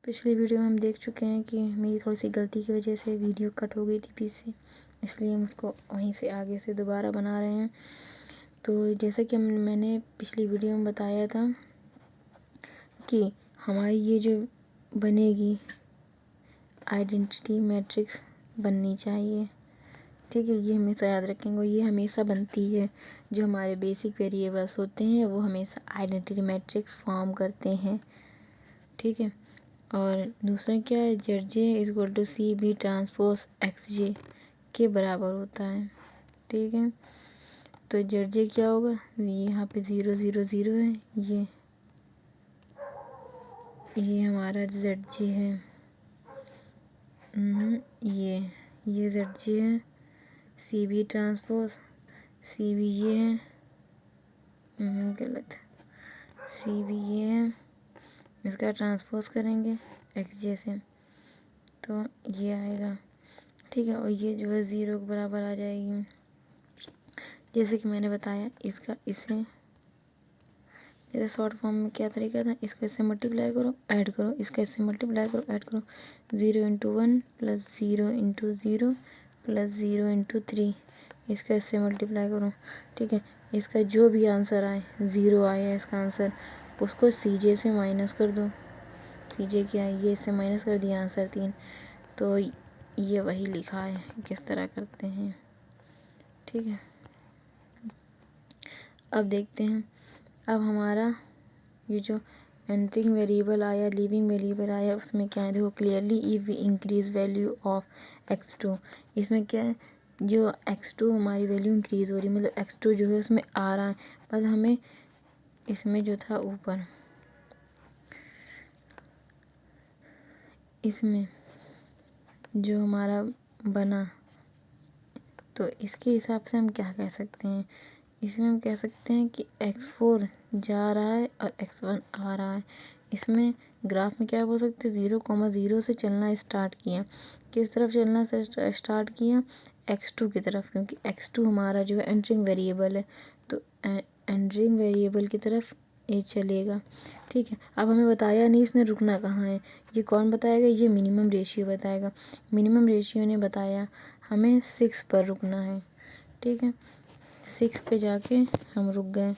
पिछली वीडियो में हम देख चुके हैं कि मेरी थोड़ी सी गलती की वजह से वीडियो कट हो गई थी बीच से, इसलिए हम उसको वहीं से आगे से दोबारा बना रहे हैं। तो जैसा कि मैंने पिछली वीडियो में बताया था कि हमारी ये जो बनेगी आइडेंटिटी मैट्रिक्स बननी चाहिए, ठीक है। ये हमेशा याद रखेंगे, ये हमेशा बनती है। जो हमारे बेसिक वेरिएबल्स होते हैं वो हमेशा आइडेंटिटी मैट्रिक्स फॉर्म करते हैं, ठीक है। और दूसरा क्या है, Z J equal to C B transpose X J के बराबर होता है, ठीक है। तो जेड जे क्या होगा, यहाँ पे 0 0 0 है, ये हमारा जेड जे है। ये जेड जे है। C B transpose C B ये है, गलत, सी बी ये है, इसका ट्रांसपोज करेंगे एक्स जे से तो ये आएगा, ठीक है। और ये जो है 0 के बराबर आ जाएगी। जैसे कि मैंने बताया इसका इसे जैसे शॉर्ट फॉर्म में क्या तरीका था, इसको इससे मल्टीप्लाई करो ऐड करो, इसका इससे मल्टीप्लाई करो ऐड करो, 0 × 1 + 0 × 0 + 0 × 3, इसका इससे मल्टीप्लाई करो, ठीक है। इसका जो भी आंसर आए, 0 आया इसका आंसर, उसको सी जे से माइनस कर दो। सी जे क्या है, ये इससे माइनस कर दिया आंसर 3। तो ये वही लिखा है, किस तरह करते हैं, ठीक है। अब देखते हैं, अब हमारा ये जो एंटरिंग वेरिएबल आया, लीविंग वेरिएबल आया, उसमें क्या है देखो clearly, if we increase value of x2, इसमें क्या है, जो x2 हमारी वैल्यू इंक्रीज हो रही है, मतलब x2 जो है उसमें आ रहा है, बस हमें इसमें जो था ऊपर इसमें जो हमारा बना, तो इसके हिसाब से हम क्या कह सकते हैं, इसमें हम कह सकते हैं कि x4 जा रहा है और x1 आ रहा है। इसमें ग्राफ में क्या बोल सकते हैं, 0, 0 से चलना स्टार्ट किया, किस तरफ चलना स्टार्ट किया, x2 की तरफ, क्योंकि x2 हमारा जो है एंटरिंग वेरिएबल है, तो एंटरिंग वेरिएबल की तरफ ये चलेगा, ठीक है। अब हमें बताया नहीं इसने रुकना कहाँ है, ये कौन बताएगा, ये मिनिमम रेशियो बताएगा। मिनिमम रेशियो ने बताया हमें 6 पर रुकना है, ठीक है। 6 पे जाके हम रुक गए।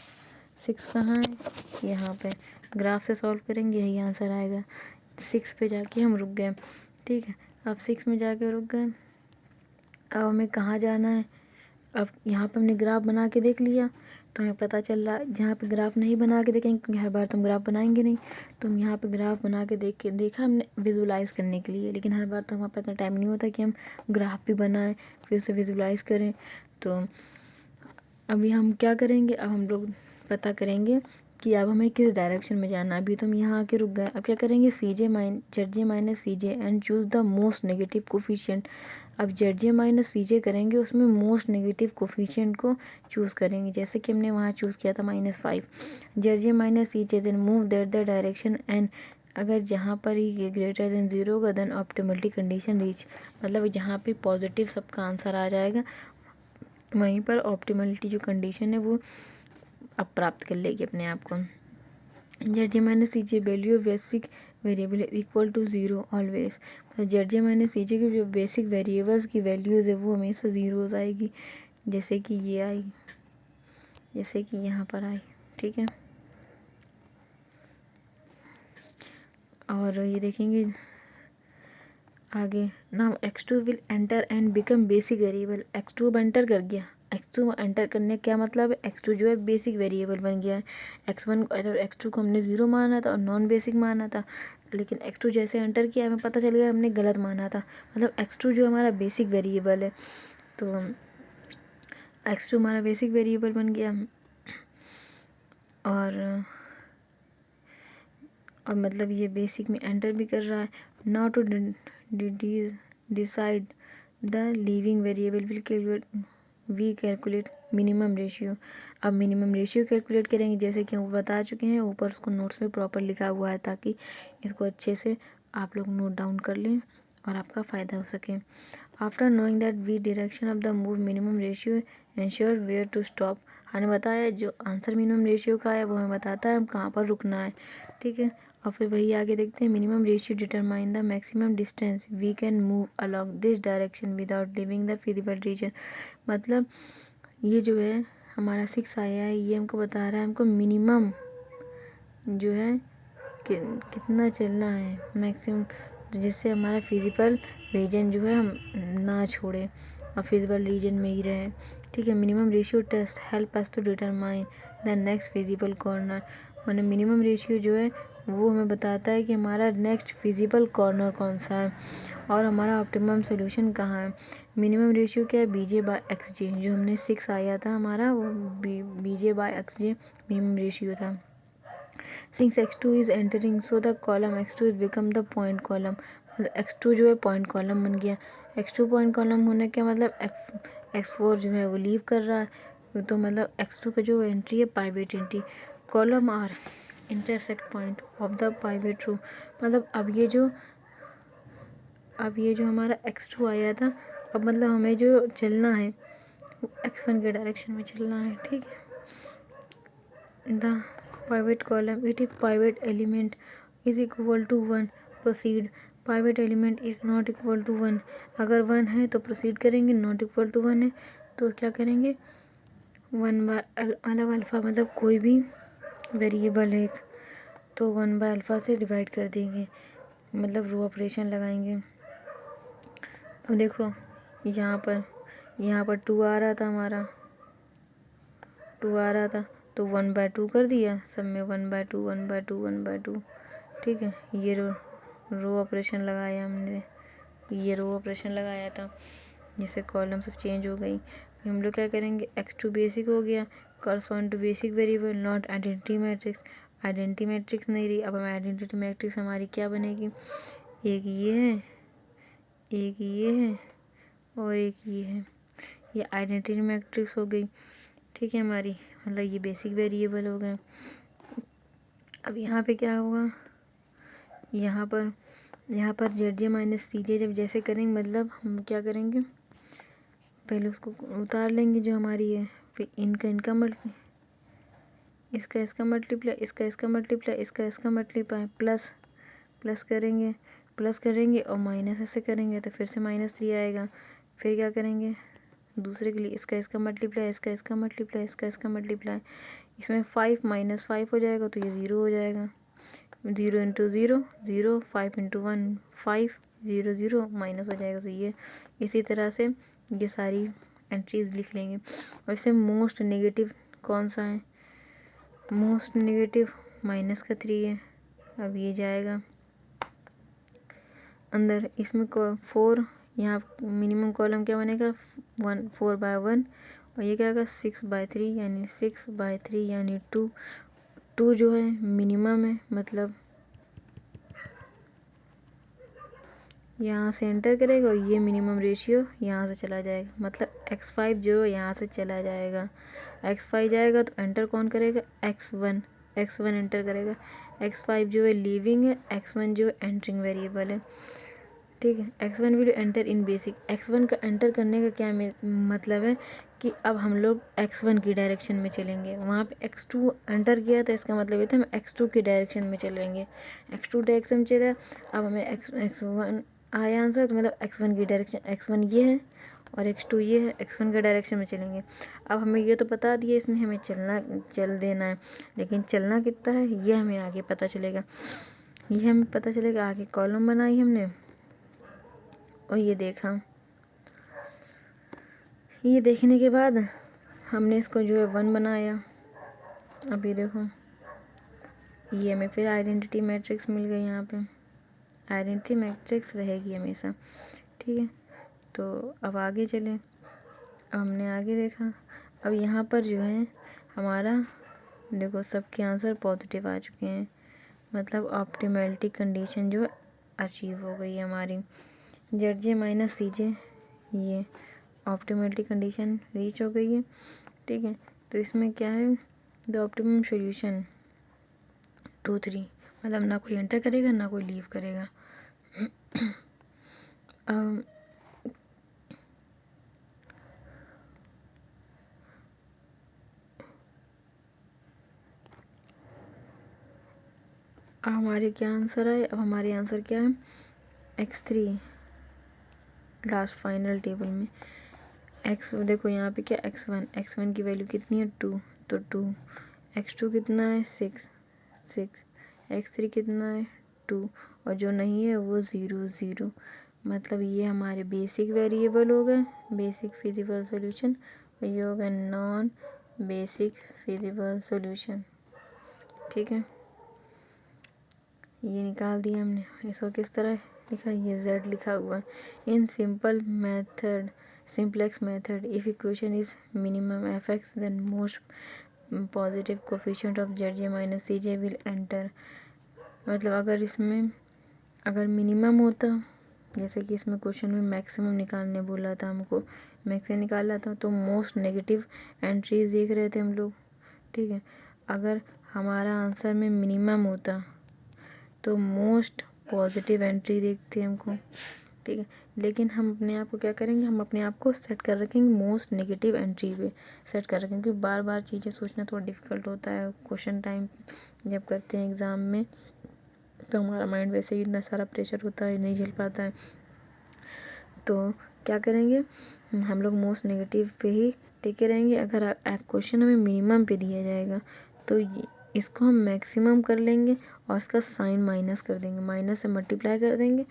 6 कहाँ है, यहाँ पे, ग्राफ से सॉल्व करेंगे यही आंसर आएगा। 6 पे जाके हम रुक गए, ठीक है। अब 6 में जाके रुक गए, अब हमें कहाँ जाना है, अब यहाँ पे हमने ग्राफ बना के देख लिया, तो हमें पता चल रहा है, जहाँ पे ग्राफ नहीं बना के देखेंगे क्योंकि हर बार तो हम ग्राफ बनाएंगे नहीं, तो हम यहाँ पे ग्राफ बना के देखा हमने विजुलाइज करने के लिए, लेकिन हर बार तो हमारे पास इतना टाइम नहीं होता कि हम ग्राफ भी बनाएं फिर उसे विजुलाइज करें। तो अभी हम क्या करेंगे, अब हम लोग पता करेंगे कि अब हमें किस डायरेक्शन में जाना है। अभी तो हम यहाँ आके रुक गए, अब क्या करेंगे, Z J minus C J and choose the most negative coefficient. अब Z J minus C J करेंगे, उसमें मोस्ट नेगेटिव कोफिशिएंट को चूज़ करेंगे, जैसे कि हमने वहाँ चूज़ किया था -5। Z J minus C J then move that the direction and, अगर जहाँ पर ही ग्रेटर देन 0 होगा देन ऑप्टिमलिटी कंडीशन रीच, मतलब जहाँ पे पॉजिटिव सबका आंसर आ जाएगा वहीं पर ऑप्टिमलिटी जो कंडीशन है वो अब प्राप्त कर लेगी अपने आप को। Z J minus C J value of basic variable equal to 0 always, मतलब Z J minus C J की जो बेसिक वेरिएबल्स की वैल्यूज़ है वो हमेशा 0 आएगी, जैसे कि ये आई, जैसे कि यहाँ पर आई, ठीक है। और ये देखेंगे आगे, now x2 will enter and become basic variable, x2 अब एंटर कर गया, x2 एंटर करने क्या मतलब है, x2 जो है बेसिक वेरिएबल बन गया है। x2 को हमने 0 माना था और नॉन बेसिक माना था, लेकिन x2 जैसे एंटर किया हमें पता चल गया हमने गलत माना था, मतलब x2 जो हमारा बेसिक वेरिएबल है, तो x2 हमारा बेसिक वेरिएबल बन गया। और मतलब ये बेसिक में एंटर भी कर रहा है। Now to decide the leaving variable we calculate minimum ratio. अब मिनिमम रेशियो कैलकुलेट करेंगे, जैसे कि हम बता चुके हैं, ऊपर उसको नोट्स में प्रॉपर लिखा हुआ है, ताकि इसको अच्छे से आप लोग नोट डाउन कर लें और आपका फ़ायदा हो सके। After knowing that we direction of the move minimum ratio ensure where to stop, हमें बताया जो आंसर मिनिमम रेशियो का है वो हमें बताता है हम कहाँ पर रुकना है, ठीक है। और फिर वही आगे देखते हैं, minimum ratio determine the maximum distance we can move along this direction without leaving the feasible region. मतलब ये जो है हमारा 6 आया है, ये हमको बता रहा है हमको मिनिमम जो है कितना चलना है मैक्सिमम, जिससे हमारा फिजिबल रीजन जो है हम ना छोड़े और फिजिबल रीजन में ही रहे। ठीक है, minimum ratio test help us to determine the next feasible corner. मैंने मिनिमम रेशियो जो है वो हमें बताता है कि हमारा नेक्स्ट फिजिबल कॉर्नर कौन सा है और हमारा ऑप्टिमम सोल्यूशन कहाँ है। मिनिमम रेशियो क्या है, बीजे बाय एक्स जे, जो हमने 6 आया था हमारा वो बीजे बाय एक्स जे मिनिमम रेशियो था। Since x2 is entering so the column x2 is become the point column. मतलब x2 जो है पॉइंट कॉलम बन गया। x2 पॉइंट कॉलम होने का मतलब x4 जो है वो लीव कर रहा है, तो मतलब x2 का जो एंट्री है pivot entry. Column R intersect point of the pivot row. मतलब अब ये जो हमारा x2 आया था, अब मतलब हमें जो चलना है वो x1 के डायरेक्शन में चलना है। ठीक है, the pivot column it if pivot element is equal to 1 proceed. Pivot element is not equal to 1, अगर 1 है तो प्रोसीड करेंगे, नॉट इक्वल टू 1 है तो क्या करेंगे 1 बाय अल्फा, मतलब कोई भी वेरिएबल है तो 1 बाय अल्फा से डिवाइड कर देंगे, मतलब रो ऑपरेशन लगाएंगे। अब देखो यहाँ पर 2 आ रहा था, हमारा 2 आ रहा था तो 1/2 कर दिया, सब में 1/2 1/2 1/2। ठीक है, ये रो ऑपरेशन लगाया हमने, ये रो ऑपरेशन लगाया था जिससे कॉलम सब चेंज हो गई। हम लोग क्या करेंगे, x2 बेसिक हो गया, correspond to basic variable not identity matrix. Identity matrix नहीं रही, अब हम आइडेंटिटी मैट्रिक्स हमारी क्या बनेगी, एक ये है, एक ये है और एक ये है, ये आइडेंटिटी मैट्रिक्स हो गई। ठीक है हमारी, मतलब ये बेसिक वेरिएबल हो गए। अब यहाँ पे क्या होगा, यहाँ पर जेड जे माइनस सी जे जब जैसे करेंगे, मतलब हम क्या करेंगे पहले उसको उतार लेंगे जो हमारी है, फिर इसका मल्टीप्लाई, इसका मल्टीप्लाई, प्लस करेंगे और माइनस ऐसे करेंगे तो फिर से -3 आएगा। फिर क्या करेंगे दूसरे के लिए, इसका मल्टीप्लाई, इसका मल्टीप्लाई, इसमें 5 - 5 हो जाएगा तो ये 0 हो जाएगा। 0 × 0 0, 5 × 1 5, 0 0 माइनस हो जाएगा तो ये, इसी तरह से ये सारी एंट्रीज लिख लेंगे। और इसमें मोस्ट नेगेटिव कौन सा है, मोस्ट नेगेटिव -3 है। अब ये जाएगा अंदर, इसमें 4, यहाँ मिनिमम कॉलम क्या बनेगा 4/1 और ये क्या आएगा 6/3, यानी 6/3 यानी 2 जो है मिनिमम है, मतलब यहाँ से एंटर करेगा और ये मिनिमम रेशियो यहाँ से चला जाएगा, मतलब x5 जो है यहाँ से चला जाएगा। x5 जाएगा तो एंटर कौन करेगा, x1 एंटर करेगा। x5 जो है लीविंग है, x1 जो है एंटरिंग वेरिएबल है। ठीक है, x1 will enter in basic. x1 का एंटर करने का क्या मतलब है कि अब हम लोग x1 की डायरेक्शन में चलेंगे। वहाँ पे x2 एंटर किया था, इसका मतलब ये था हम x2 की डायरेक्शन में चलेंगे। x2 डायरेक्शन में चले, अब हमें x1 आया आंसर, तो मतलब x1 की डायरेक्शन, x1 ये है और x2 ये है, x1 के डायरेक्शन में चलेंगे। अब हमें ये तो बता दिया इसने हमें चल देना है, लेकिन चलना कितना है ये हमें आगे पता चलेगा। ये हमें पता चलेगा, आगे कॉलम बनाई हमने और ये देखा, ये देखने के बाद हमने इसको जो है 1 बनाया। अब ये देखो, ये हमें फिर आइडेंटिटी मैट्रिक्स मिल गई। यहाँ पे आइडेंटिटी मैट्रिक्स रहेगी हमेशा। ठीक है, तो अब आगे चलें। अब हमने आगे देखा, अब यहाँ पर जो है हमारा देखो सबके आंसर पॉजिटिव आ चुके हैं, मतलब ऑप्टिमलिटी कंडीशन जो अचीव हो गई है हमारी। जेड जे माइनस सी जे, ये ऑप्टिमलिटी कंडीशन रीच हो गई है। ठीक है, तो इसमें क्या है, द ऑप्टिमम सॉल्यूशन 2 3, मतलब ना कोई एंटर करेगा ना कोई लीव करेगा। अब हमारे क्या आंसर है, अब हमारे आंसर क्या है, x3 लास्ट फाइनल टेबल में। x देखो यहाँ पे क्या x1 की वैल्यू कितनी है 2, तो 2, x2 कितना है 6, x3 कितना है 2, और जो नहीं है वो 0, मतलब ये हमारे बेसिक वेरिएबल हो गए, बेसिक फिजिबल सॉल्यूशन, और ये हो गया नॉन बेसिक फिजिबल सॉल्यूशन। ठीक है, ये निकाल दिया हमने। इसको किस तरह लिखा, ये z लिखा हुआ है। In simplex method if equation is minimum fx then most positive coefficient of zj minus cj will enter. मतलब अगर मिनिमम होता, जैसे कि इसमें क्वेश्चन में मैक्सिमम निकालने बोला था हमको, मैक्सिमम निकाला था, तो मोस्ट नेगेटिव एंट्रीज देख रहे थे हम लोग। ठीक है, अगर हमारा आंसर में मिनिमम होता तो मोस्ट पॉजिटिव एंट्री देखते हमको। ठीक है, लेकिन हम अपने आप को क्या करेंगे, हम अपने आप को सेट कर रखेंगे मोस्ट नेगेटिव एंट्री पे सेट कर रखेंगे, क्योंकि बार बार चीज़ें सोचना थोड़ा डिफ़िकल्ट होता है क्वेश्चन टाइम जब करते हैं एग्ज़ाम में, तो हमारा माइंड वैसे ही इतना सारा प्रेशर होता है, नहीं झेल पाता है। तो क्या करेंगे, हम लोग मोस्ट नेगेटिव पे ही टिके रहेंगे। अगर क्वेश्चन हमें मिनिमम पे दिया जाएगा तो इसको हम मैक्सिमम कर लेंगे और इसका साइन माइनस कर देंगे, माइनस से मल्टीप्लाई कर देंगे,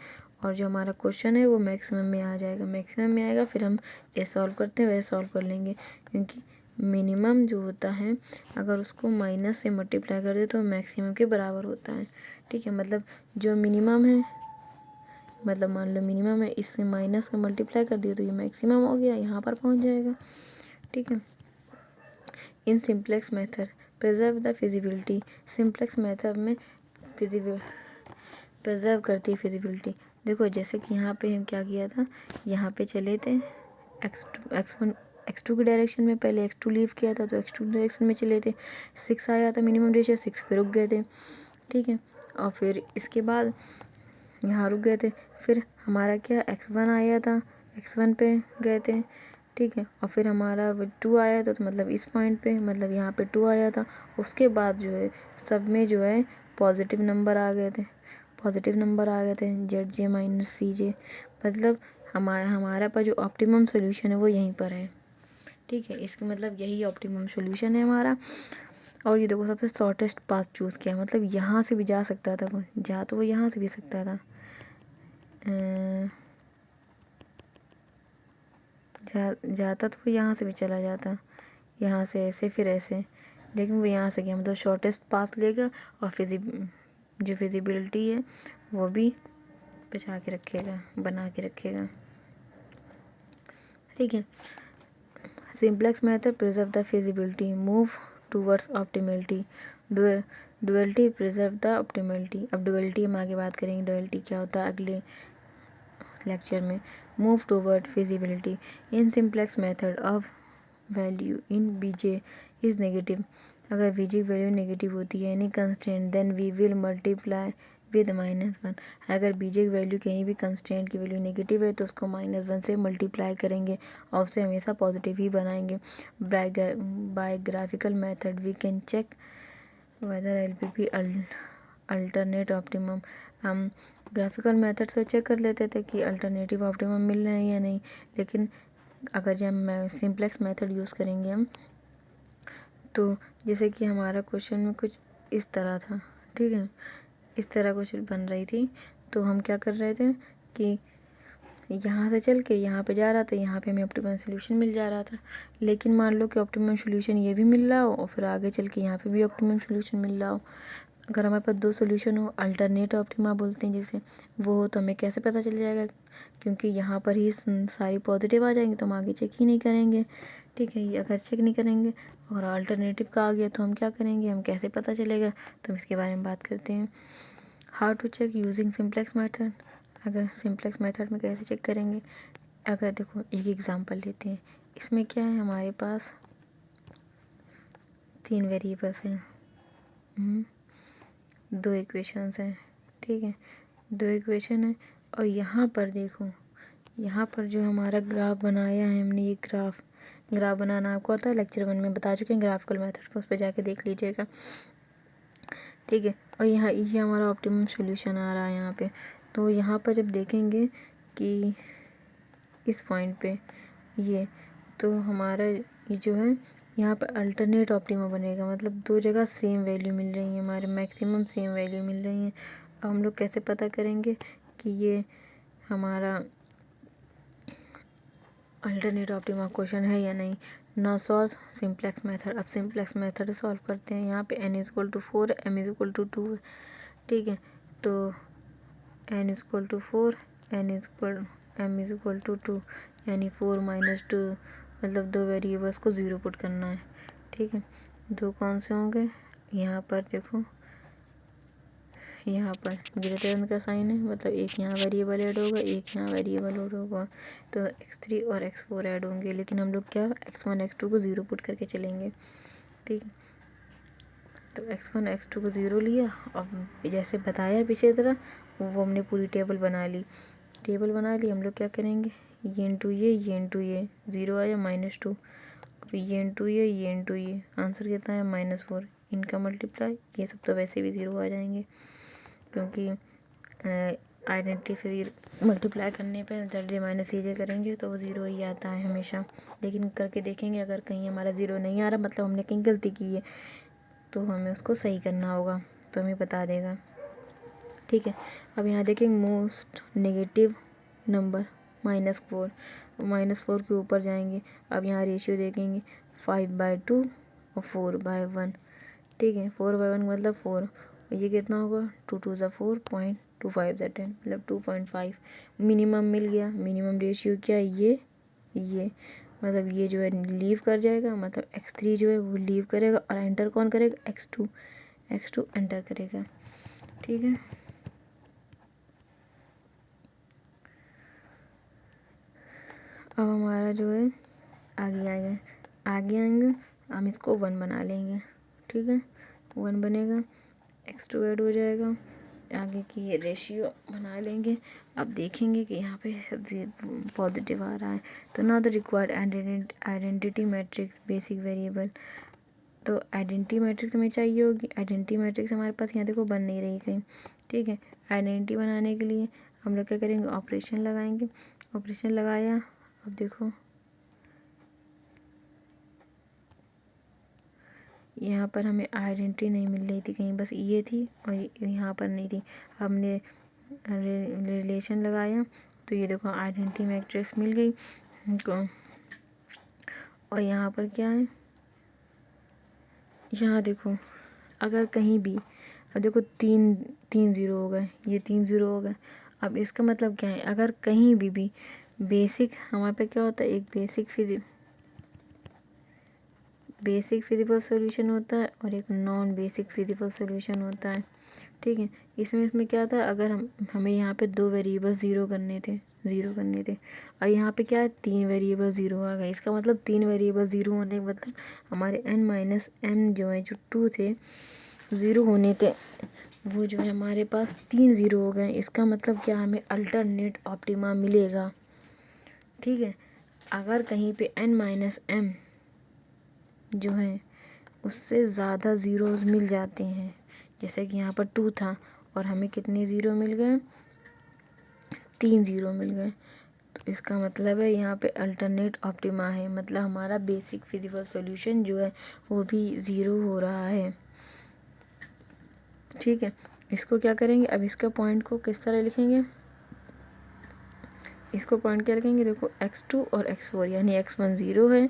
और जो हमारा क्वेश्चन है वो मैक्सिमम में आ जाएगा। मैक्सिमम में आएगा, फिर हम ये सॉल्व करते हैं वैसे सॉल्व कर लेंगे, क्योंकि मिनिमम जो होता है अगर उसको माइनस से मल्टीप्लाई कर दे तो मैक्सिमम के बराबर होता है। ठीक है, मतलब जो मिनिमम है, मतलब मान लो मिनिमम है, इससे माइनस का मल्टीप्लाई कर दिया तो ये मैक्सिमम हो गया, यहाँ पर पहुँच जाएगा। ठीक है, in simplex method preserve the feasibility, simplex method में प्रिजर्व करती है फिजिबिलिटी। देखो जैसे कि यहाँ पे हम क्या किया था, यहाँ पे चले थे x2 की डायरेक्शन में, पहले x2 लीव किया था तो x2 डायरेक्शन में चले थे, 6 आया था मिनिमम रेशियो, 6 पे रुक गए थे। ठीक है, और फिर इसके बाद यहाँ रुक गए थे, फिर हमारा क्या x1 आया था, x1 पे गए थे। ठीक है, और फिर हमारा 2 आया था, तो मतलब इस पॉइंट पे, मतलब यहाँ पे 2 आया था। उसके बाद जो है सब में जो है पॉजिटिव नंबर आ गए थे, zj माइनस cj, मतलब हमारा पर जो ऑप्टिमम सोल्यूशन है वो यहीं पर है। ठीक है, इसका मतलब यही ऑप्टिमम सोल्यूशन है हमारा। और ये देखो सबसे शॉर्टेस्ट पाथ चूज़ किया, मतलब यहाँ से भी जा सकता था वो, तो वो यहाँ से भी सकता था, जाता तो वो यहाँ से भी चला जाता, यहाँ से ऐसे फिर ऐसे, लेकिन वो यहाँ से गया, मतलब शॉर्टेस्ट पाथ लेगा और जो फिजिबिलिटी है वो भी बचा के रखेगा, बना के रखेगा। ठीक है, simplex method preserve the feasibility, move towards optimality, duality preserve the optimality. अब डुअलिटी हम आगे बात करेंगे, डुअलिटी क्या होता है अगले लेक्चर में। Move toward feasibility, in simplex method of value in BJ is negative, अगर बीजे वैल्यू नेगेटिव होती है any constant then we will multiply with -1। अगर बीजे की वैल्यू कहीं भी कंस्टेंट की वैल्यू नेगेटिव है तो उसको -1 से मल्टीप्लाई करेंगे और उसे हमेशा पॉजिटिव ही बनाएंगे। By graphical method we can check whether LPP alternate optimum, हम ग्राफिकल मेथड से चेक कर लेते थे कि अल्टरनेटिव ऑप्टिमम मिल रहे हैं या नहीं, लेकिन अगर जब हम सिंप्लेक्स मेथड यूज़ करेंगे हम, तो जैसे कि हमारा क्वेश्चन में कुछ इस तरह था। ठीक है, इस तरह कुछ बन रही थी, तो हम क्या कर रहे थे कि यहाँ से चल के यहाँ पे जा रहा था, यहाँ पे हमें ऑप्टिमम सोल्यूशन मिल जा रहा था। लेकिन मान लो कि ऑप्टिमम सोल्यूशन ये भी मिल रहा हो और फिर आगे चल के यहाँ पे भी ऑप्टिमम सोल्यूशन मिल रहा हो। अगर हमारे पास 2 सोल्यूशन हो, अल्टरनेट ऑप्टिमा बोलते हैं जिसे, वो हो, तो हमें कैसे पता चल जाएगा, क्योंकि यहाँ पर ही सारी पॉजिटिव आ जाएंगे तो हम आगे चेक ही नहीं करेंगे। ठीक है, ये अगर चेक नहीं करेंगे और अल्टरनेटिव का आ गया तो हम क्या करेंगे, हम कैसे पता चलेगा, तो हम इसके बारे में बात करते हैं। How to check using simplex method, अगर सिंप्लेक्स मेथड में कैसे चेक करेंगे। अगर देखो एक एग्जांपल लेते हैं, इसमें क्या है, हमारे पास 3 वेरिएबल्स हैं, 2 इक्वेशंस हैं। ठीक है, 2 इक्वेशन है, और यहाँ पर देखो, यहाँ पर जो हमारा ग्राफ बनाया है हमने, ये ग्राफ बनाना आपको आता है, लेक्चर 1 में बता चुके हैं ग्राफिकल मेथड, उस पर जाके देख लीजिएगा। ठीक है, और यहाँ ये हमारा ऑप्टिमम सॉल्यूशन आ रहा है यहाँ पे। तो यहाँ पर जब देखेंगे कि इस पॉइंट पे ये, तो हमारा ये जो है यहाँ पर अल्टरनेट ऑप्टिमा बनेगा, मतलब दो जगह सेम वैल्यू मिल रही है, हमारे मैक्सिमम सेम वैल्यू मिल रही है। अब हम लोग कैसे पता करेंगे कि ये हमारा अल्टरनेट ऑप्टिमा क्वेश्चन है या नहीं। ना सॉल्व सिंप्लेक्स मेथड। अब सिंप्लेक्स मेथड सॉल्व करते हैं। यहाँ पे n=4 m=2 है, ठीक है। तो n=4 m=2 यानी 4 - 2, मतलब दो वेरिएबल्स को 0 पुट करना है, ठीक है। दो कौन से होंगे, यहाँ पर देखो, यहाँ पर ग्रेटर देन का साइन है, मतलब एक यहाँ वेरिएबल ऐड होगा, एक यहाँ वेरिएबल और होगा, तो x3 और x4 ऐड होंगे। लेकिन हम लोग क्या x1 x2 को 0 पुट करके चलेंगे, ठीक है। तो x1 x2 को 0 लिया। अब जैसे बताया पिछले तरह, वो हमने पूरी टेबल बना ली। हम लोग क्या करेंगे, ये इंटू ये इंटू ये, 0 आया -2। अब ये इंटू ये आंसर कितना है -4। इनका मल्टीप्लाई, ये सब तो वैसे भी 0 आ जाएंगे, क्योंकि आइडेंटिटी से मल्टीप्लाई करने पे जल्दी माइनस सीजे करेंगे तो वो 0 ही आता है हमेशा। लेकिन करके देखेंगे, अगर कहीं हमारा 0 नहीं आ रहा, मतलब हमने कहीं गलती की है, तो हमें उसको सही करना होगा, तो हमें बता देगा, ठीक है। अब यहाँ देखेंगे मोस्ट नेगेटिव नंबर -4, -4 के ऊपर जाएंगे। अब यहाँ रेशियो देखेंगे 5/2 और 4/1, ठीक है। 4/1 मतलब 4, ये कितना होगा 2 2 ज़ा 4, 0.25 ज़ा 10, मतलब 2.5। मिनिमम मिल गया। मिनिमम रेशियो क्या है, ये मतलब ये जो है लीव कर जाएगा, मतलब x3 जो है वो लीव करेगा, और एंटर कौन करेगा, x2 एंटर करेगा, ठीक है। अब हमारा जो है आगे आएंगे, हम इसको 1 बना लेंगे, ठीक है। 1 बनेगा, x2 ऐड हो जाएगा, आगे की ये रेशियो बना लेंगे। अब देखेंगे कि यहाँ पे सब्जी पॉजिटिव आ रहा है, तो ना the required identity matrix basic variable. तो आइडेंटिटी मैट्रिक्स हमें चाहिए होगी। आइडेंटिटी मैट्रिक्स हमारे पास यहाँ देखो बन नहीं रही कहीं, ठीक है। आइडेंटिटी बनाने के लिए हम लोग क्या करेंगे, ऑपरेशन लगाएंगे। ऑपरेशन लगाया, अब देखो यहाँ पर हमें आइडेंटिटी नहीं मिल रही थी कहीं, बस ये थी और यहाँ पर नहीं थी। हमने रिलेशन लगाया, तो ये देखो आइडेंटिटी मैट्रिक्स मिल गई हमको। और यहाँ पर क्या है, यहाँ देखो अगर कहीं भी, अब देखो 3 0 हो गए, ये 3 0 हो गए। अब इसका मतलब क्या है, अगर कहीं भी बेसिक, हमारे पे क्या होता है, एक बेसिक फिजिबल सॉल्यूशन होता है और एक नॉन बेसिक फिजिबल सॉल्यूशन होता है, ठीक है। इसमें क्या था, अगर हमें यहाँ पे 2 वेरिएबल ज़ीरो करने थे, और यहाँ पे क्या है 3 वेरिएबल ज़ीरो आ गए। इसका मतलब 3 वेरिएबल ज़ीरो होने का मतलब हमारे n-m जो है, जो 2 थे, 0 होने थे, वो जो है हमारे पास 3 0 हो गए। इसका मतलब क्या, हमें अल्टरनेट ऑप्टिमा मिलेगा, ठीक है। अगर कहीं पे n-m जो है उससे ज़्यादा ज़ीरोज़ मिल जाते हैं, जैसे कि यहाँ पर 2 था और हमें कितने ज़ीरो मिल गए, 3 ज़ीरो मिल गए, तो इसका मतलब है यहाँ पे अल्टरनेट ऑप्टिमा है, मतलब हमारा बेसिक फिजिबल सॉल्यूशन जो है वो भी 0 हो रहा है, ठीक है। इसको क्या करेंगे, अब इसका पॉइंट को किस तरह लिखेंगे, इसको पॉइंट क्या लिखेंगे, देखो x2 और x4, यानी x1 0 है,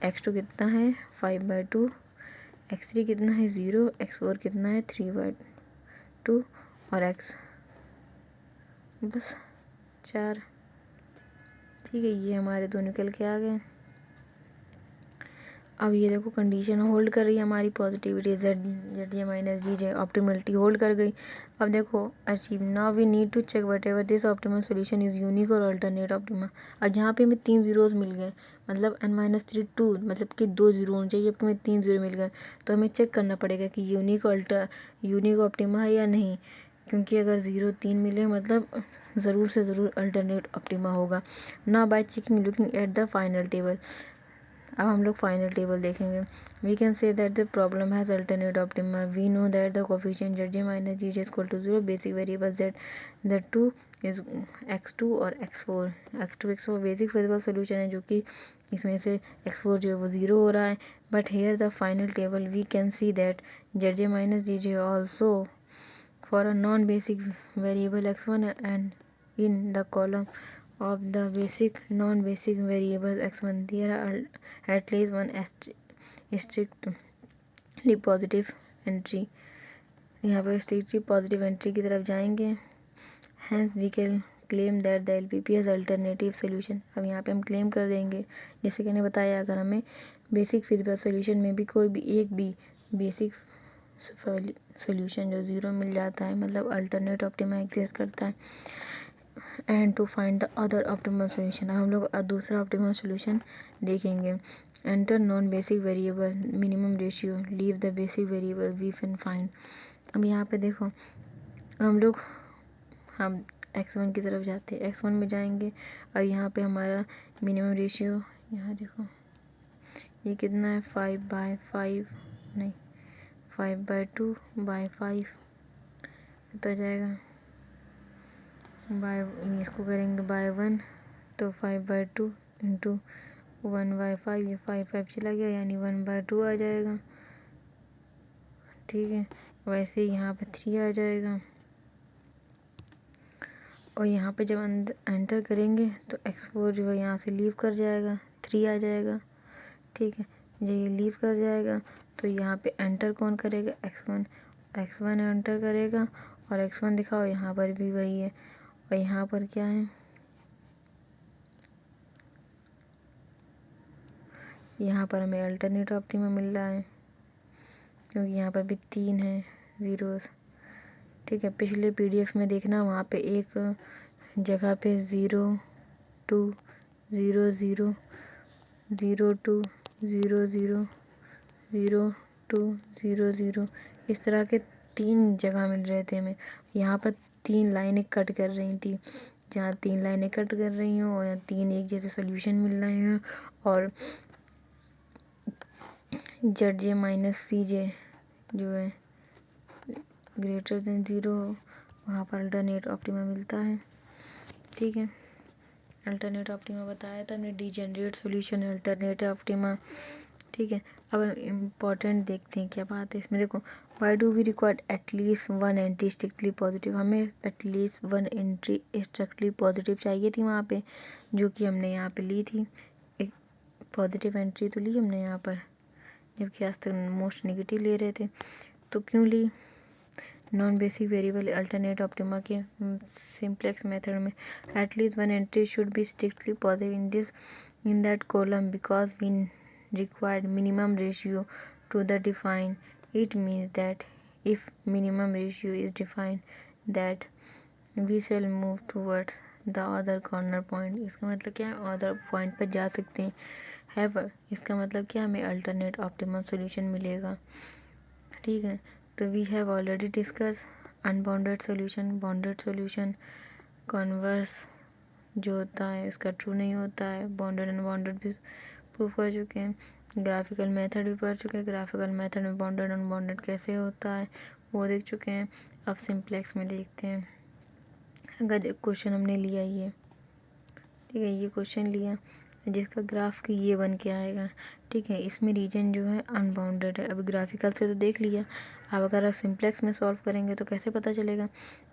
x2 कितना है 5/2, x3 कितना है 0, x4 कितना है 3/2 और x बस 4, ठीक है। ये हमारे दो निकल के आ गए। अब ये देखो कंडीशन होल्ड कर रही है हमारी, positivity z minus G optimality hold कर गई। अब देखो achieve, now we need to check whatever this optimal solution is unique और अल्टरनेट ऑप्टिमा। अब यहाँ पे हमें 3 जीरोज़ मिल गए, मतलब n-3 2, मतलब कि 2 जीरो होने चाहिए, जबकि हमें 3 जीरो मिल गए। तो हमें चेक करना पड़ेगा कि यूनिक ऑप्टिमा है या नहीं, क्योंकि अगर 0 3 मिले मतलब ज़रूर से ज़रूर अल्टरनेट ऑप्टिमा होगा। ना by checking looking at the final table, अब हम लोग फाइनल टेबल देखेंगे। We can say that the problem has alternate optima. We know that the coefficient ZJ minus GJ equal to 0 basic variable Z 2 is x2 और x4। x4 basic feasible solution है, जो कि इसमें से x4 जो है वो 0 हो रहा है। But here the final table we can see that ZJ minus GJ also for a non basic variable x1 and in the column of the basic non-basic variables x1 there are at least one strictly positive entry। यहाँ पर strictly positive entry की तरफ जाएंगे। hence we can claim that the LPP has alternative solution। अब यहाँ पे हम claim कर देंगे, जैसे कि मैंने बताया, अगर हमें बेसिक फिजिबल सोल्यूशन में भी कोई भी एक भी बेसिक सोल्यूशन जो 0 मिल जाता है, मतलब अल्टरनेट ऑप्टिमा एग्जिस्ट करता है, and to find the other optimal solution. अब हम लोग दूसरा ऑप्टिमल सोल्यूशन देखेंगे। Enter non basic variable minimum ratio, leave the basic variable we can find. अब यहाँ पे देखो, हम x1 की तरफ जाते हैं, x1 में जाएंगे। और यहाँ पे हमारा मिनिमम रेशियो, यहाँ देखो ये कितना है, 5/5 नहीं 5/2/5 तो आ जाएगा बाय, इसको करेंगे बाय 1 तो 5/2 इंटू 1/5, ये 5 चला गया, यानी 1/2 आ जाएगा। ठीक है, वैसे ही यहाँ पे 3 आ जाएगा। और यहाँ पे जब एंटर करेंगे तो x4 जो है यहाँ से लीव कर जाएगा, 3 आ जाएगा। ठीक है, जब ये लीव कर जाएगा तो यहाँ पे एंटर कौन करेगा, x1 एंटर करेगा। और x1 दिखाओ, यहाँ पर भी वही है। और यहाँ पर क्या है, यहाँ पर हमें अल्टरनेट ऑप्टिमा मिल रहा है, क्योंकि यहाँ पर भी 3 है ज़ीरोस। ठीक है, पिछले PDF में देखना, वहाँ पे एक जगह पे 0 2 0 0 0 2 0 0 0 2 0 0 इस तरह के 3 जगह मिल रहे थे हमें। यहाँ पर 3 लाइनें कट कर रही थी, जहाँ 3 लाइनें कट कर रही हों और 3 एक जैसे सोल्यूशन मिल रहे हैं, और ZJ माइनस CJ जो है ग्रेटर देन 0 वहाँ पर अल्टरनेट ऑप्टिमा मिलता है। ठीक है, अल्टरनेट ऑप्टिमा बताया था हमने, डिजेनरेट सोल्यूशन अल्टरनेट ऑप्टिमा। ठीक है, अब हम इम्पॉर्टेंट देखते हैं क्या बात है इसमें। देखो, why do we require at least 1 entry strictly positive. हमें एटलीस्ट 1 एंट्री स्ट्रिक्टली पॉजिटिव चाहिए थी वहाँ पे, जो कि हमने यहाँ पे ली थी। एक पॉजिटिव एंट्री तो ली हमने यहाँ पर, जबकि आज तक मोस्ट नेगेटिव ले रहे थे। तो क्यों ली, non basic variable alternate optima के सिंप्लेक्स मेथड में at least 1 entry should be strictly positive in that column because we required minimum ratio to the define. It means that if minimum ratio is defined, that we shall move towards the other corner point। इसका मतलब क्या है, other point पर जा सकते हैं। However, इसका मतलब क्या, हमें alternate optimum solution मिलेगा। ठीक है, तो we have already discussed unbounded solution, bounded solution, converse जो होता है इसका ट्रू नहीं होता है, बाउंडेड एंड बाउंडेड भी प्रूफ कर चुके हैं, ग्राफिकल मेथड भी पढ़ चुके हैं, ग्राफिकल मेथड में बाउंडेड एंड बाउंडेड कैसे होता है वो देख चुके हैं। अब सिंप्लेक्स में देखते हैं। अगर क्वेश्चन हमने लिया ये, ठीक है, ये क्वेश्चन लिया जिसका ग्राफ की ये बन के आएगा। ठीक है, इसमें रीजन जो है अनबाउंडेड है। अब ग्राफिकल से तो देख लिया, अब अगर आप सिंप्लेक्स में सॉल्व करेंगे तो कैसे पता चलेगा,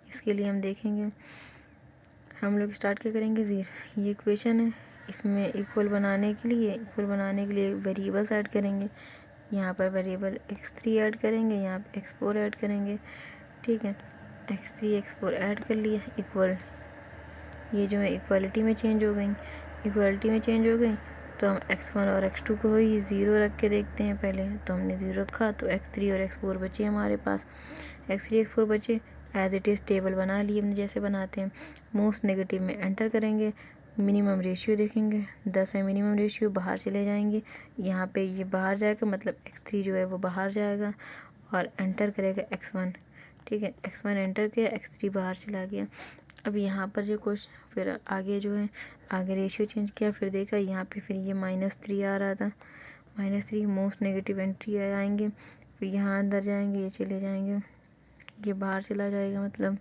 इसके लिए हम देखेंगे। हम लोग स्टार्ट क्या करेंगे, ये इक्वेशन है, इसमें इक्वल बनाने के लिए वेरिएबल्स ऐड करेंगे। यहाँ पर वेरिएबल x3 ऐड करेंगे, यहाँ पे x4 ऐड करेंगे। ठीक है, x3 x4 ऐड कर लिया, इक्वल ये जो है इक्वालिटी में चेंज हो गई। तो हम x1 और x2 को ही 0 रख के देखते हैं। पहले तो हमने 0 रखा, तो x3 और x4 बचे हमारे पास। x3 x4 बचे, एज इट इज़ टेबल बना लिए हमने जैसे बनाते हैं। मोस्ट नेगेटिव में एंटर करेंगे, मिनिमम रेशियो देखेंगे, 10 है मिनिमम रेशियो, बाहर चले जाएंगे। यहाँ पे ये बाहर जाएगा, मतलब x3 जो है वो बाहर जाएगा और एंटर करेगा x1। ठीक है, x1 एंटर किया, x3 बाहर चला गया। अब यहाँ पर जो क्वेश्चन फिर आगे जो है आगे रेशियो चेंज किया, फिर देखा यहाँ पे फिर ये -3 आ रहा था, -3 मोस्ट नेगेटिव एंट्री आएंगे, फिर यहाँ अंदर जाएंगे, ये चले जाएंगे, ये बाहर चला जाएगा मतलब,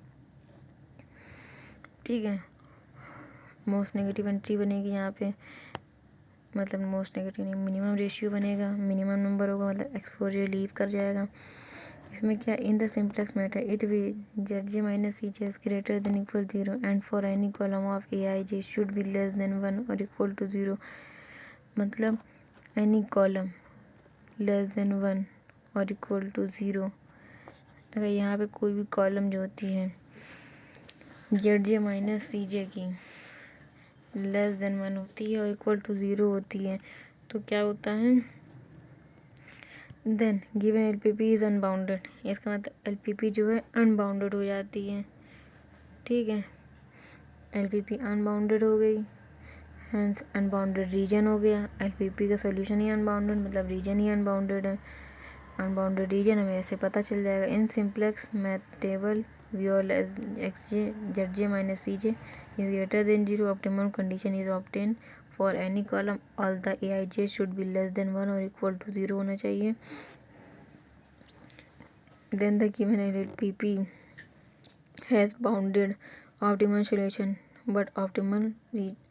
ठीक है। मोस्ट नेगेटिव एंट्री बनेगी यहाँ पे, मतलब मोस्ट नेगेटिव नहीं, मिनिमम रेशियो बनेगा, मिनिमम नंबर होगा मतलब x4 जो लीव कर जाएगा। इसमें क्या, in the simplex matter it we ZJ - CJ is greater than equal 0 and for any column of AIJ should be less than 1 और इक्वल टू 0, मतलब एनी कॉलम लेस देन 1 और इक्वल टू 0। अगर यहाँ पे कोई भी कॉलम जो होती है ZJ - CJ की लेस देन 1 होती है और इक्वल टू 0 होती है, तो क्या होता है, then given LPP is unbounded. इसका मतलब LPP जो है अनबाउंडेड हो जाती है, ठीक है। LPP अनबाउंडेड हो गई, हैंस अनबाउंडेड रीजन हो गया। LPP का सॉल्यूशन ही अनबाउंडेड मतलब रीजन ही अनबाउंडेड है। अनबाउंडेड रीजन हमें ऐसे पता चल जाएगा। In simplex math table we all XJ ZJ - CJ is greater than 0, optimum condition is obtained for any column, all the AIJ should be less than 1 और equal to 0 होना चाहिए। Then the given LPP has bounded optimal solution but optimal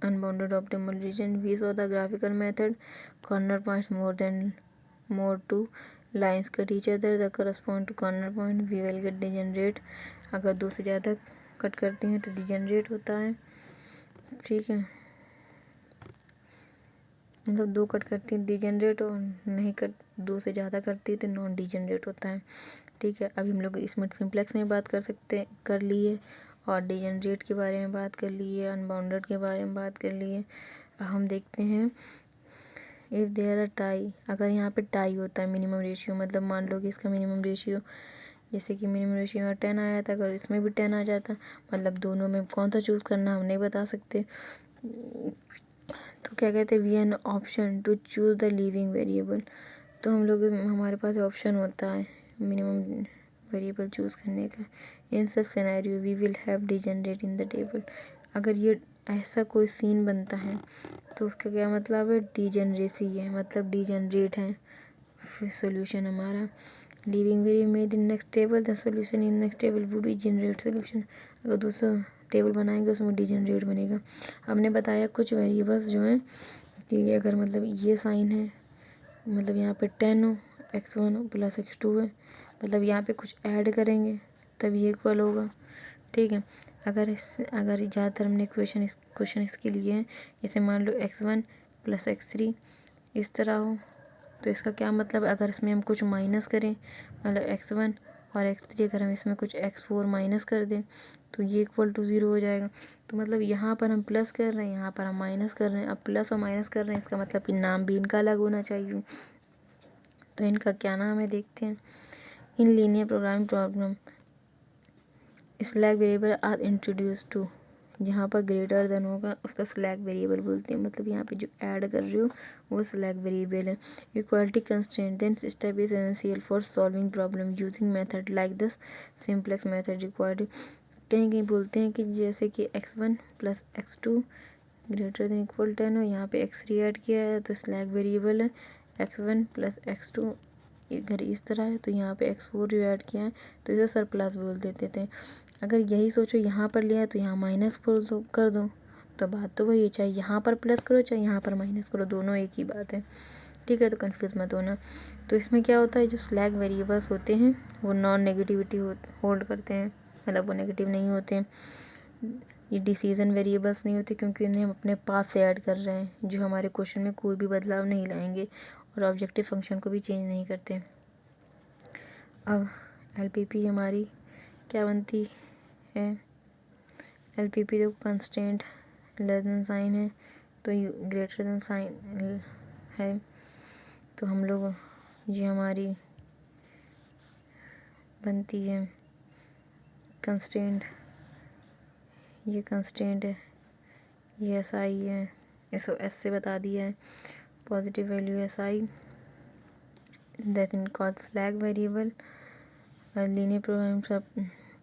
unbounded optimal region. We saw the graphical method, corner points more two lines cut each other, the correspond to corner point, we will get degenerate। अगर दो से ज़्यादा cut करती हैं तो degenerate होता है, ठीक है। मतलब दो कट करती है डिजेनरेट, और नहीं कट दो से ज़्यादा करती है तो नॉन डिजेनरेट होता है, ठीक है। अभी हम लोग इसमें सिंप्लेक्स में बात कर लिए और डिजेनरेट के बारे में बात कर लिए, अनबाउंडेड के बारे में बात कर लिए। अब हम देखते हैं इफ़ देयर आर टाई, अगर यहाँ पे टाई होता है मिनिमम रेशियो, मतलब मान लो कि इसका मिनिमम रेशियो, जैसे कि मिनिमम रेशियो में 10 आया था, अगर इसमें भी 10 आ जाता, मतलब दोनों में कौन सा चूज़ करना हम नहीं बता सकते, तो क्या कहते हैं, we an option to choose the leaving variable. तो हम लोग हमारे पास ऑप्शन होता है मिनिमम वेरिएबल चूज़ करने का। In such scenario we will have degenerate in the table. अगर ये ऐसा कोई सीन बनता है तो उसका क्या मतलब है, डिजेनरेसी है, मतलब डिजेनरेट है। फिर सोल्यूशन हमारा leaving variable made in next table, the solution in next table would be generate solution. अगर दूसरा टेबल बनाएंगे उसमें डिजेनरेट बनेगा। हमने बताया कुछ वेरिएबल्स जो हैं कि अगर मतलब ये साइन है, मतलब यहाँ पे 10 हो, x1 + x2 है, मतलब यहाँ पे कुछ ऐड करेंगे तब ये इक्वल होगा, ठीक है। अगर ज़्यादातर हमने क्वेश्चन इसके लिए हैं, जैसे मान लो x1 + x3 इस तरह हो, तो इसका क्या मतलब, अगर इसमें हम कुछ माइनस करें, मतलब x1 और x3 अगर हम इसमें कुछ x4 माइनस कर दें तो ये इक्वल टू 0 हो जाएगा। तो मतलब यहाँ पर हम प्लस कर रहे हैं, यहाँ पर हम माइनस कर रहे हैं। अब प्लस और माइनस कर रहे हैं, इसका मतलब कि नाम भी इनका अलग होना चाहिए। तो इनका क्या नाम है देखते हैं। In linear programming problem slack variable are introduce to, जहाँ पर ग्रेटर देन होगा उसका स्लैक वेरिएबल बोलते हैं, मतलब यहाँ पे जो ऐड कर रहे हो वो स्लैक वेरिएबल है। Equality constraint then step is essential for solving problem using method like this simplex method required. कहीं कहीं बोलते हैं कि जैसे कि x1 + x2 greater than equal 10 हो, यहाँ पे x3 ऐड किया है तो स्लैक वेरिएबल है x1 + x2। अगर इस तरह है तो यहाँ पे x4 जो ऐड किया है तो इसे सरप्लस बोल देते थे। अगर यही सोचो यहाँ पर लिया है तो यहाँ माइनस कर दो, तो बात तो वही है, चाहे यहाँ पर प्लस करो चाहे यहाँ पर माइनस करो, दोनों एक ही बात है, ठीक है। तो कंफ्यूज मत होना। तो इसमें क्या होता है, जो स्लैक वेरिएबल्स होते हैं वो नॉन नेगेटिविटी होल्ड करते हैं, मतलब वो नेगेटिव नहीं होते हैं। ये डिसीजन वेरिएबल्स नहीं होते क्योंकि इन्हें हम अपने पास से ऐड कर रहे हैं, जो हमारे क्वेश्चन में कोई भी बदलाव नहीं लाएंगे और ऑब्जेक्टिव फंक्शन को भी चेंज नहीं करते। अब LPP हमारी क्या बनती है, LPP तो कंस्टेंट लेस देन साइन है तो ग्रेटर देन साइन है, तो हम लोग ये हमारी बनती है कंस्टेंट, ये कंस्टेंट है, ये SI है, इसको S से बता दिया है, positive value SI, that in called slack variable. Linear programming सब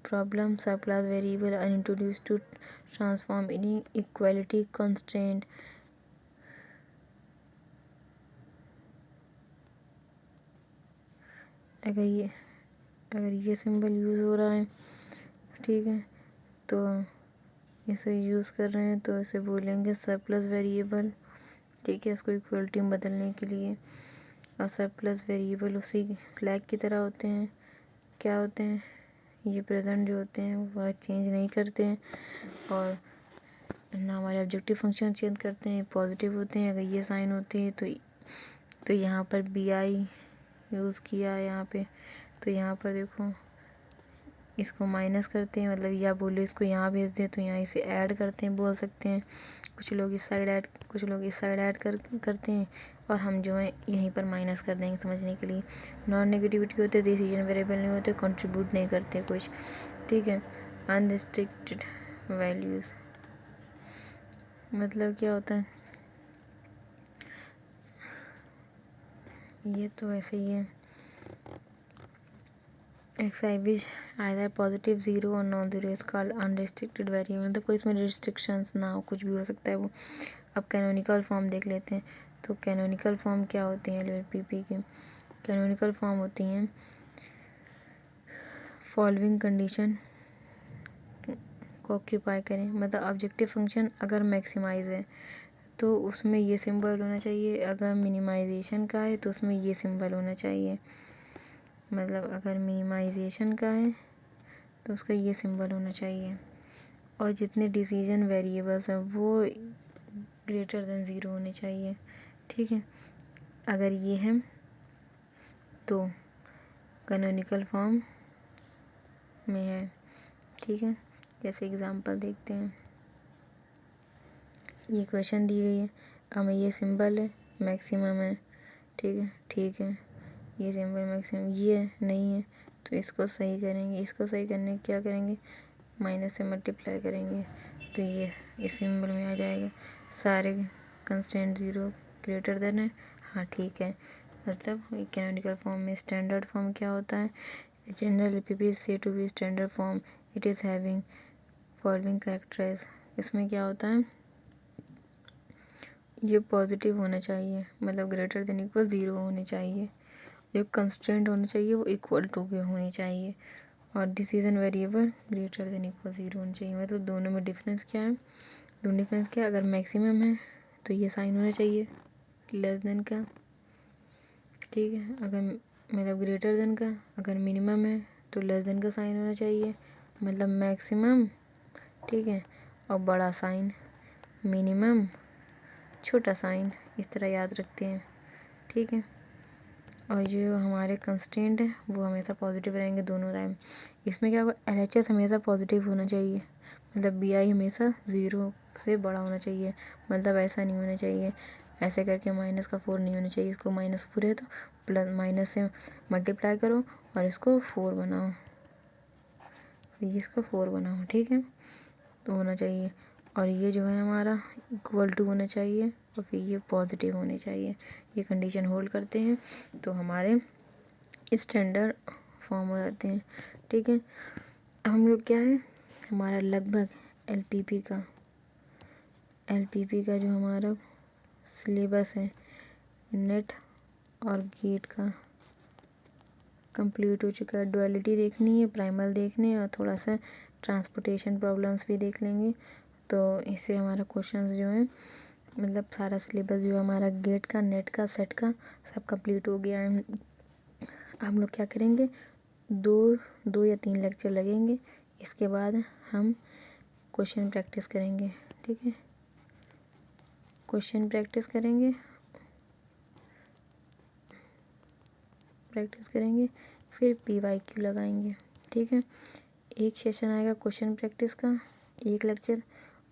problem surplus variable are introduced to transform inequality constraint. अगर ये सिंबल यूज़ हो रहा है, ठीक है, तो इसे यूज़ कर रहे हैं तो इसे बोलेंगे सरप्लस वेरिएबल, ठीक है, इसको इक्वलिटी में बदलने के लिए। और सरप्लस वेरिएबल उसी फ्लैग की तरह होते हैं, क्या होते हैं, ये प्रेजेंट जो होते हैं वह चेंज नहीं करते हैं और ना हमारे ऑब्जेक्टिव फंक्शन चेंज करते हैं, पॉजिटिव होते हैं। अगर ये साइन होते हैं तो यहाँ पर बी आई यूज़ किया है यहाँ पे, तो यहाँ पर देखो इसको माइनस करते हैं, मतलब या बोले इसको यहाँ भेज दें तो यहाँ इसे ऐड करते हैं, बोल सकते हैं। कुछ लोग इस साइड ऐड, कुछ लोग इस साइड ऐड करते हैं और हम जो है यहीं पर माइनस कर देंगे समझने के लिए। नॉन नेगेटिविटी होते, डिसीजन वेरिएबल नहीं होते, कंट्रीब्यूट नहीं करते कुछ, ठीक है। अनरिस्ट्रिक्टेड वैल्यूज़ मतलब क्या होता है, ये तो ऐसे ही है। एक्स आई विच आइदर पॉजिटिव ज़ीरो और non zero is called unrestricted variable, मतलब कोई इसमें रिस्ट्रिक्शंस ना हो, कुछ भी हो सकता है वो। अब कैनोनिकल फॉर्म देख लेते हैं। तो कैनोनिकल फॉर्म क्या होती हैं एलपीपी की? कैनोनिकल फॉर्म होती हैं फॉलोइंग कंडीशन को ऑक्यूपाई करें, मतलब ऑब्जेक्टिव फंक्शन अगर मैक्सिमाइज है तो उसमें ये सिंबल होना चाहिए, अगर मिनिमाइजेशन का है तो उसमें ये सिंबल होना चाहिए। मतलब अगर मिनिमाइजेशन का है तो उसका ये सिंबल होना चाहिए, और जितने डिसीजन वेरिएबल्स हैं वो ग्रेटर देन ज़ीरो होने चाहिए, ठीक है। अगर ये है तो कैनोनिकल फॉर्म में है, ठीक है। जैसे एग्जांपल देखते हैं, ये क्वेश्चन दी गई है, हमें ये सिंबल है, मैक्सिमम है, ठीक है, ये सिंबल मैक्सिमम, ये नहीं है तो इसको सही करेंगे। इसको सही करने क्या करेंगे, माइनस से मल्टीप्लाई करेंगे तो ये इस सिंबल में आ जाएगा। सारे कंस्टेंट ज़ीरो ग्रेटर देन है, हाँ ठीक है। मतलब कैनोनिकल फॉर्म में स्टैंडर्ड फॉर्म क्या होता है, जनरल एलपीपी से to be standard form it is having following characterise. इसमें क्या होता है, ये पॉजिटिव होना चाहिए, मतलब ग्रेटर देन इक्वल ज़ीरो होनी चाहिए, जो कंस्टेंट होनी चाहिए वो इक्वल टू के होनी चाहिए, और decision variable greater than equal zero होनी चाहिए। मतलब दोनों में डिफरेंस क्या है, दोनों डिफरेंस क्या है, अगर मैक्सिमम है तो ये साइन होना चाहिए लेस देन का, ठीक है। अगर मतलब ग्रेटर देन का, अगर मिनिमम है तो लेस देन का साइन होना चाहिए, मतलब मैक्सिमम, ठीक है, और बड़ा साइन, मिनिमम छोटा साइन, इस तरह याद रखते हैं, ठीक है। और जो हमारे कंस्टेंट है वो हमेशा पॉजिटिव रहेंगे दोनों टाइम। इसमें क्या होगा, एलएचएस हमेशा पॉजिटिव होना चाहिए, मतलब बीआई हमेशा ज़ीरो से बड़ा होना चाहिए, मतलब ऐसा नहीं होना चाहिए ऐसे करके -4 नहीं होना चाहिए। इसको -4 है तो प्लस माइनस से मल्टीप्लाई करो और इसको 4 बनाओ, फिर इसको 4 बनाओ, ठीक है, तो होना चाहिए। और ये जो है हमारा इक्वल टू होना चाहिए और फिर ये पॉजिटिव होने चाहिए। ये कंडीशन होल्ड करते हैं तो हमारे स्टैंडर्ड फॉर्म हो जाते हैं, ठीक है। हम लोग क्या है, हमारा लगभग एलपीपी का जो हमारा सिलेबस है नेट और गेट का कंप्लीट हो चुका है। डुअलिटी देखनी है, प्राइमल देखने हैं और थोड़ा सा ट्रांसपोर्टेशन प्रॉब्लम्स भी देख लेंगे, तो इससे हमारा क्वेश्चंस जो है मतलब सारा सिलेबस जो हमारा गेट का, नेट का, सेट का सब कंप्लीट हो गया है। हम लोग क्या करेंगे, दो या 3 लेक्चर लगेंगे, इसके बाद हम क्वेश्चन प्रैक्टिस करेंगे, ठीक है। क्वेश्चन प्रैक्टिस करेंगे फिर PYQ लगाएंगे, ठीक है। एक सेशन आएगा क्वेश्चन प्रैक्टिस का, एक लेक्चर,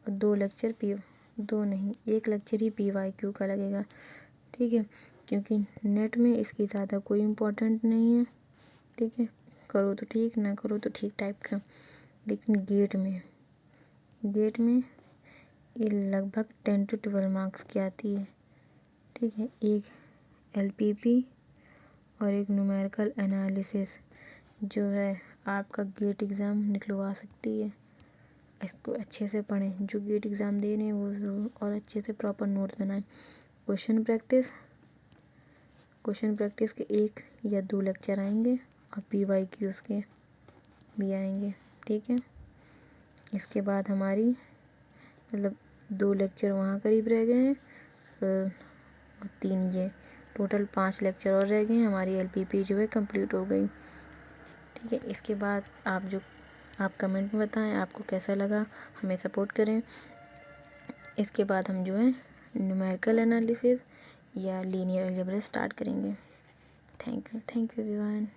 और 2 लेक्चर एक लेक्चर ही PYQ का लगेगा, ठीक है। क्योंकि नेट में इसकी ज़्यादा कोई इम्पोर्टेंट नहीं है, ठीक है, करो तो ठीक, ना करो तो ठीक टाइप का। लेकिन गेट में ये लगभग 10 to 12 मार्क्स की आती है, ठीक है। एक LPP और एक न्यूमेरिकल एनालिसिस जो है आपका गेट एग्ज़ाम निकलवा सकती है। इसको अच्छे से पढ़ें, जो गेट एग्ज़ाम दे रहे हैं वो ज़रूर, और अच्छे से प्रॉपर नोट्स बनाएं। क्वेश्चन प्रैक्टिस के 1 या 2 लेक्चर आएंगे और PYQs के भी आएंगे, ठीक है। इसके बाद हमारी मतलब 2 लेक्चर वहाँ करीब रह गए हैं, 3 ये टोटल 5 लेक्चर और रह गए हैं। हमारी LPP जो है कंप्लीट हो गई, ठीक है। इसके बाद आप कमेंट में बताएं आपको कैसा लगा, हमें सपोर्ट करें। इसके बाद हम जो है न्यूमेरिकल एनालिसिस या लीनियर अलजेब्रा स्टार्ट करेंगे। Thank you everyone.